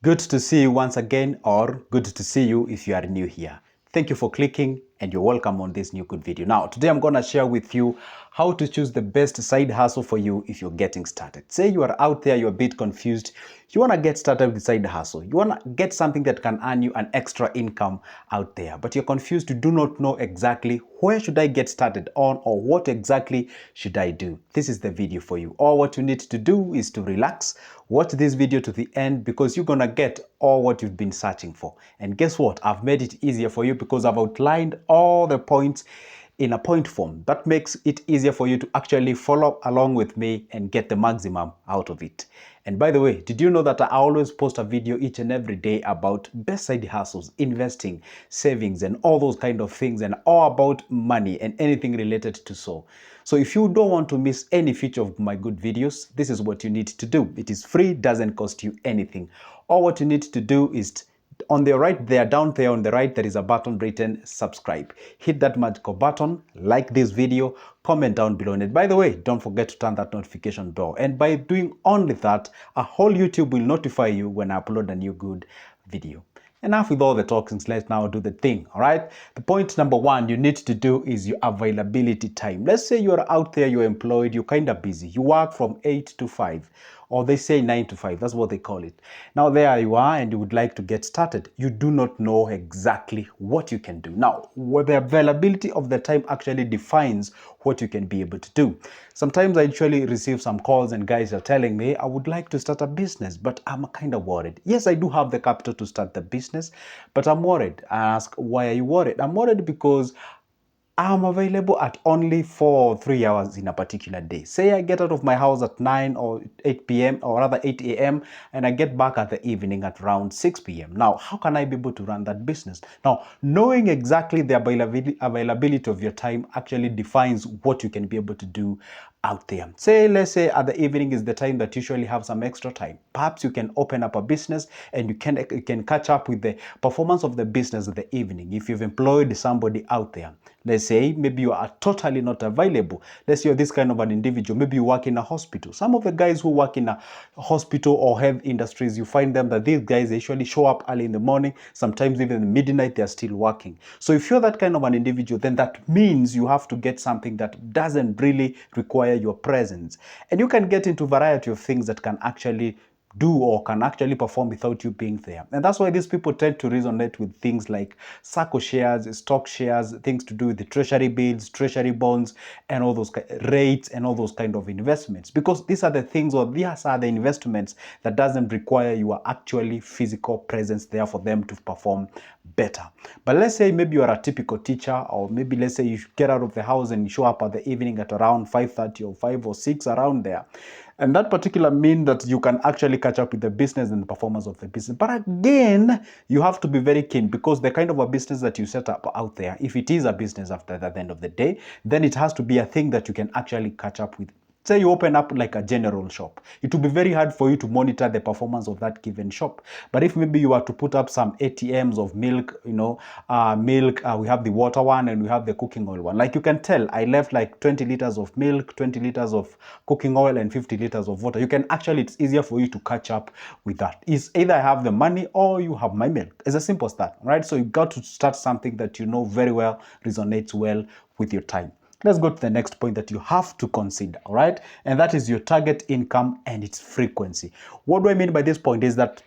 Good to see you once again, or good to see you if you are new here. Thank you for clicking and you're welcome on this new good video. Now, today I'm going to share with you how to choose the best side hustle for you if you're getting started. Say you are out there, you're a bit confused, you want to get started with side hustle. You want to get something that can earn you an extra income out there, but you're confused, you do not know exactly where should I get started on or what exactly should I do. This is the video for you. All what you need to do is to relax, watch this video to the end because you're going to get all what you've been searching for. And guess what? I've made it easier for you because I've outlined all the points in a point form. That makes it easier for you to actually follow along with me and get the maximum out of it. And by the way, did you know that I always post a video each and every day about best side hustles, investing, savings, and all those kind of things, and all about money and anything related to so. So if you don't want to miss any feature of my good videos, this is what you need to do. It is free, doesn't cost you anything. All what you need to do is on the right there, down there on the right, there is a button written subscribe. Hit that magical button, like this video, comment down below. And by the way, don't forget to turn that notification bell. And by doing only that, a whole YouTube will notify you when I upload a new good video. Enough with all the talkings, let's now do the thing, all right? The point number one you need to do is your availability time. Let's say you're out there, you're employed, you're kind of busy. You work from 8 to 5, or they say 9 to 5, that's what they call it. Now there you are and you would like to get started. You do not know exactly what you can do. Now, what the availability of the time actually defines what you can be able to do. Sometimes I actually receive some calls and guys are telling me, I would like to start a business, but I'm kind of worried. Yes, I do have the capital to start the business, but I'm worried. I ask, why are you worried? I'm worried because I'm available at only for 3 hours in a particular day. Say I get out of my house at 9 or 8 p.m. or rather 8 a.m. and I get back at the evening at around 6 p.m. Now, how can I be able to run that business? Now, knowing exactly the availability of your time actually defines what you can be able to do out there. Say, let's say at the evening is the time that you usually have some extra time. Perhaps you can open up a business and you can catch up with the performance of the business at the evening. If you've employed somebody out there, let's say maybe you are totally not available. Let's say you're this kind of an individual. Maybe you work in a hospital. Some of the guys who work in a hospital or health industries, you find them that these guys usually show up early in the morning. Sometimes even in midnight, they're still working. So if you're that kind of an individual, then that means you have to get something that doesn't really require your presence. And you can get into a variety of things that can actually do or can actually perform without you being there. And that's why these people tend to resonate with things like SACCO shares, stock shares, things to do with the treasury bills, treasury bonds, and all those rates and all those kind of investments. Because these are the things, or these are the investments that doesn't require your actually physical presence there for them to perform better. But let's say maybe you are a typical teacher, or maybe let's say you get out of the house and you show up at the evening at around 5:30 or 5 or 6 around there. And that particular mean that you can actually catch up with the business and the performance of the business. But again, you have to be very keen because the kind of a business that you set up out there, if it is a business after the end of the day, then it has to be a thing that you can actually catch up with. Say you open up like a general shop. It will be very hard for you to monitor the performance of that given shop. But if maybe you are to put up some ATMs of milk, we have the water one and we have the cooking oil one. Like you can tell, I left like 20 liters of milk, 20 liters of cooking oil, and 50 liters of water. You can actually, it's easier for you to catch up with that. It's either I have the money or you have my milk. It's as simple as that, right? So you got to start something that you know very well resonates well with your time. Let's go to the next point that you have to consider, all right? And that is your target income and its frequency. What do I mean by this point is that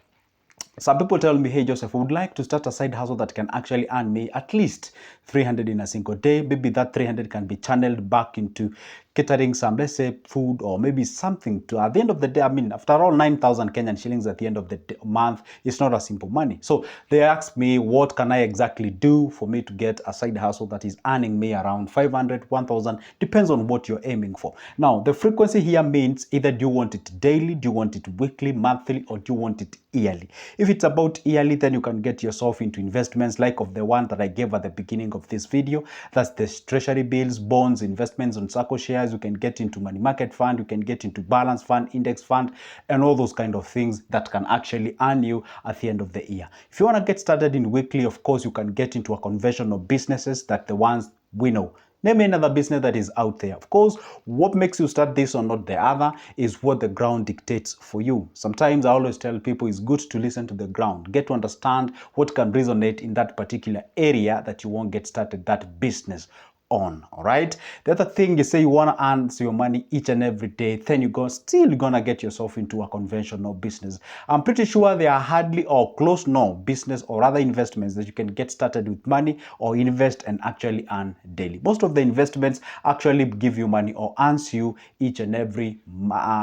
some people tell me, hey, Joseph, I would like to start a side hustle that can actually earn me at least 300 in a single day. Maybe that 300 can be channeled back into catering some, let's say, food or maybe something to, at the end of the day, I mean, after all, 9,000 Kenyan shillings at the end of the month, it's not a simple money. So they ask me, what can I exactly do for me to get a side hustle that is earning me around 500, 1,000, depends on what you're aiming for. Now, the frequency here means either do you want it daily, do you want it weekly, monthly, or do you want it yearly? If it's about yearly, then you can get yourself into investments like of the one that I gave at the beginning of this video. That's the treasury bills, bonds, investments on SACCO shares. You can get into money market fund, you can get into balance fund, index fund, and all those kind of things that can actually earn you at the end of the year. If you want to get started in weekly, of course, you can get into a conventional businesses that the ones we know. Name another business that is out there. Of course, what makes you start this or not the other is what the ground dictates for you. Sometimes I always tell people it's good to listen to the ground, get to understand what can resonate in that particular area that you won't get started that business on. All right, the other thing, you say you want to earn your money each and every day, then still gonna get yourself into a conventional business. I'm pretty sure there are hardly or close no business or other investments that you can get started with money or invest and actually earn daily. Most of the investments actually give you money or earns you each and every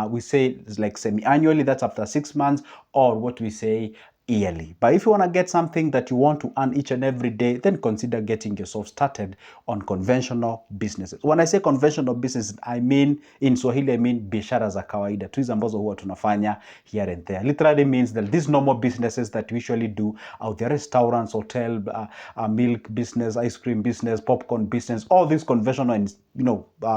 we say it's like semi-annually, that's after 6 months, or what we say yearly. But if you want to get something that you want to earn each and every day, then consider getting yourself started on conventional businesses. When I say conventional business, I mean in Swahili, I mean biashara za kawaida, tu hizi ambazo huwa tunafanya here and there. Literally means that these normal businesses that we usually do out there, restaurants, hotel, milk business, ice cream business, popcorn business, all these conventional and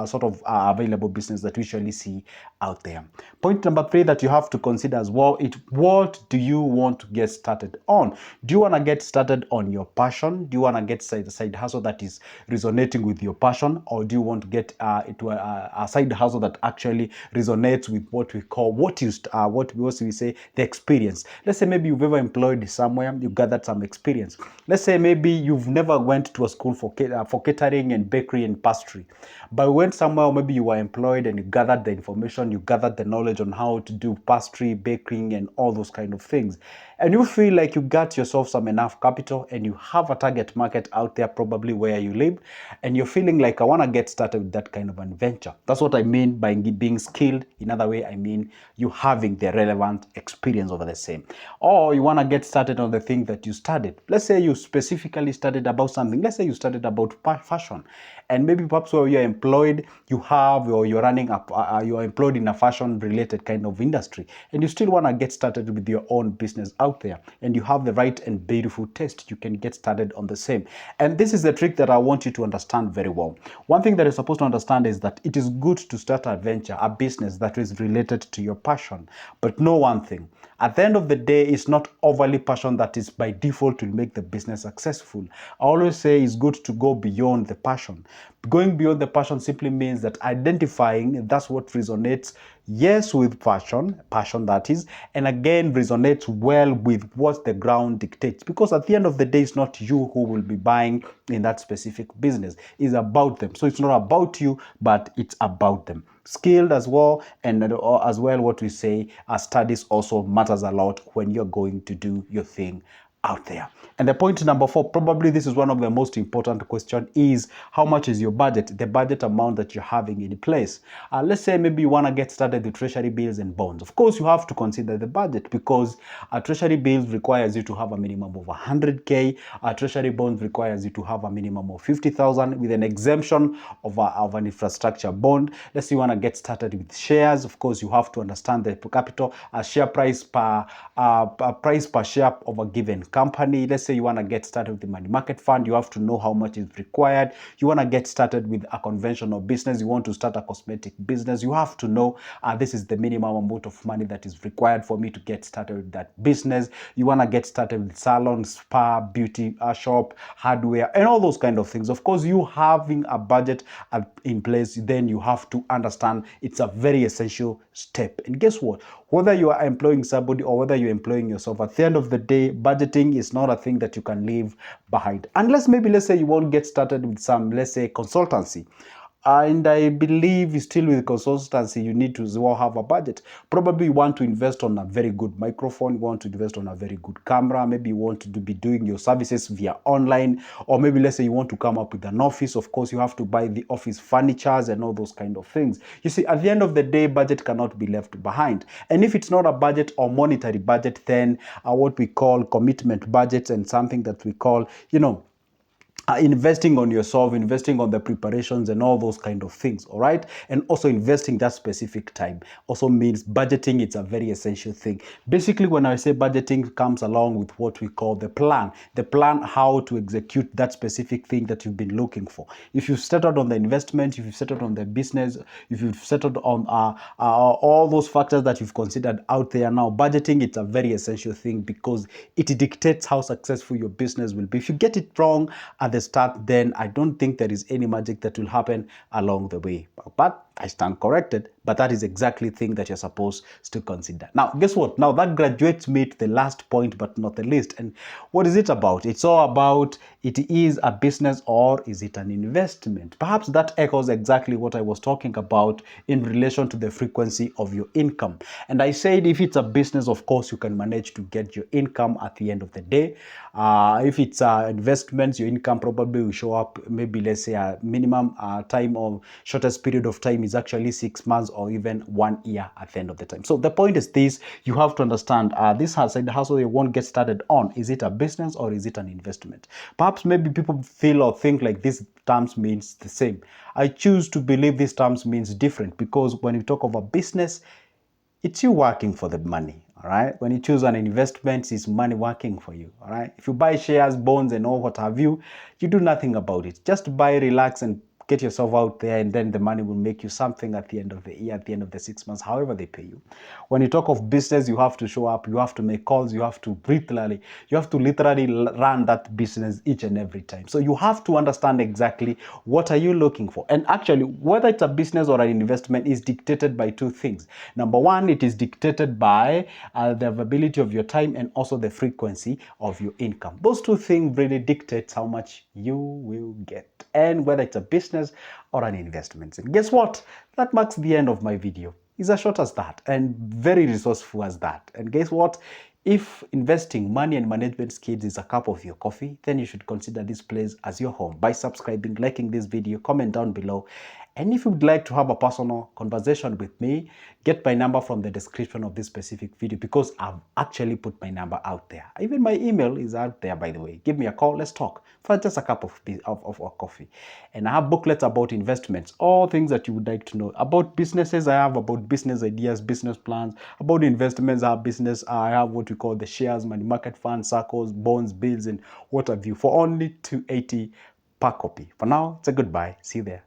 sort of available business that we usually see out there. Point number 3 that you have to consider as well, what do you want to get started on? Do you want to get started on your passion? Do you want to get side hustle that is resonating with your passion, or do you want to get into a side hustle that actually resonates with what we call what we say the experience? Let's say maybe you've ever employed somewhere, you gathered some experience. Let's say maybe you've never went to a school for catering and bakery and pastry, but you went somewhere, maybe you were employed and you gathered the information, you gathered the knowledge on how to do pastry, baking, and all those kind of things. And you feel like you got yourself some enough capital and you have a target market out there, probably where you live, and you're feeling like, I want to get started with that kind of an venture. That's what I mean by being skilled. In other way, I mean you having the relevant experience over the same. Or you want to get started on the thing that you studied. Let's say you specifically studied about something. Let's say you studied about fashion, and maybe perhaps where you're employed, you have, or you're running up, you're employed in a fashion related kind of industry, and you still want to get started with your own business out there, and you have the right and beautiful taste, you can get started on the same. And this is the trick that I want you to understand very well. One thing that you're supposed to understand is that it is good to start a venture, a business that is related to your passion. But know one thing, at the end of the day, it's not overly passion that is by default will make the business successful. I always say it's good to go beyond the passion. Going beyond the passion simply means that identifying that's what resonates, yes, with passion that is, and again resonates well with what the ground dictates. Because at the end of the day, it's not you who will be buying in that specific business. It's about them. So it's not about you, but it's about them. Skilled as well, and as well what we say, studies also matters a lot when you're going to do your thing out there. And the point number 4, probably this is one of the most important question, is how much is your budget, the budget amount that you're having in place. Let's say maybe you want to get started with treasury bills and bonds. Of course, you have to consider the budget, because treasury bills requires you to have a minimum of 100K. Treasury bonds requires you to have a minimum of 50,000 with an exemption of an infrastructure bond. Let's say you want to get started with shares. Of course, you have to understand the capital, share price per share of a given company. Let's say you want to get started with the money market fund, you have to know how much is required. You want to get started with a conventional business, you want to start a cosmetic business, you have to know this is the minimum amount of money that is required for me to get started with that business. You want to get started with salon, spa, beauty shop, hardware, and all those kind of things. Of course, you having a budget in place, then you have to understand it's a very essential step. And guess what? Whether you are employing somebody or whether you're employing yourself, at the end of the day, budgeting is not a thing that you can leave behind. Unless maybe, let's say you won't get started with some, let's say, consultancy. And I believe still with consultancy, you need to as well have a budget. Probably you want to invest on a very good microphone, you want to invest on a very good camera, maybe you want to be doing your services via online, or maybe let's say you want to come up with an office. Of course, you have to buy the office furnitures and all those kind of things. You see, at the end of the day, budget cannot be left behind. And if it's not a budget or monetary budget, then what we call commitment budgets and something that we call, investing on yourself, investing on the preparations and all those kind of things, all right? And also investing that specific time also means budgeting. It's a very essential thing. Basically, when I say budgeting, comes along with what we call the plan how to execute that specific thing that you've been looking for. If you've settled on the investment, if you've settled on the business, if you've settled on all those factors that you've considered out there, now budgeting, it's a very essential thing, because it dictates how successful your business will be. If you get it wrong at the the start, then I don't think there is any magic that will happen along the way. But I stand corrected, but that is exactly the thing that you're supposed to consider. Now, guess what? Now that graduates me to the last point, but not the least. And what is it about? It's all about, it is a business or is it an investment? Perhaps that echoes exactly what I was talking about in relation to the frequency of your income. And I said if it's a business, of course, you can manage to get your income at the end of the day. If it's investments, your income probably will show up, maybe let's say a minimum time or shortest period of time is actually 6 months or even 1 year at the end of the time. So the point is this: you have to understand this side hustle you won't get started on. Is it a business or is it an investment? Perhaps maybe people feel or think like these terms means the same. I choose to believe these terms means different, because when you talk of a business, it's you working for the money, all right? When you choose an investment, it's money working for you, all right? If you buy shares, bonds, and all what have you, you do nothing about it. Just buy, relax, and get yourself out there, and then the money will make you something at the end of the year, at the end of the 6 months, however they pay you. When you talk of business, you have to show up, you have to make calls, you have to literally run that business each and every time. So you have to understand exactly what are you looking for. And actually, whether it's a business or an investment is dictated by two things. Number one, it is dictated by the availability of your time and also the frequency of your income. Those two things really dictate how much you will get, and whether it's a business or an investment. And guess what? That marks the end of my video. It's as short as that and very resourceful as that. And guess what? If investing, money, and management skills is a cup of your coffee, then you should consider this place as your home by subscribing, liking this video, comment down below. And if you'd like to have a personal conversation with me, get my number from the description of this specific video, because I've actually put my number out there. Even my email is out there, by the way. Give me a call, let's talk for just a cup of coffee. And I have booklets about investments, all things that you would like to know. About businesses, I have about business ideas, business plans. About investments, I have what we call the shares, money market funds, circles, bonds, bills, and what have you, for only $280 per copy. For now, it's a goodbye. See you there.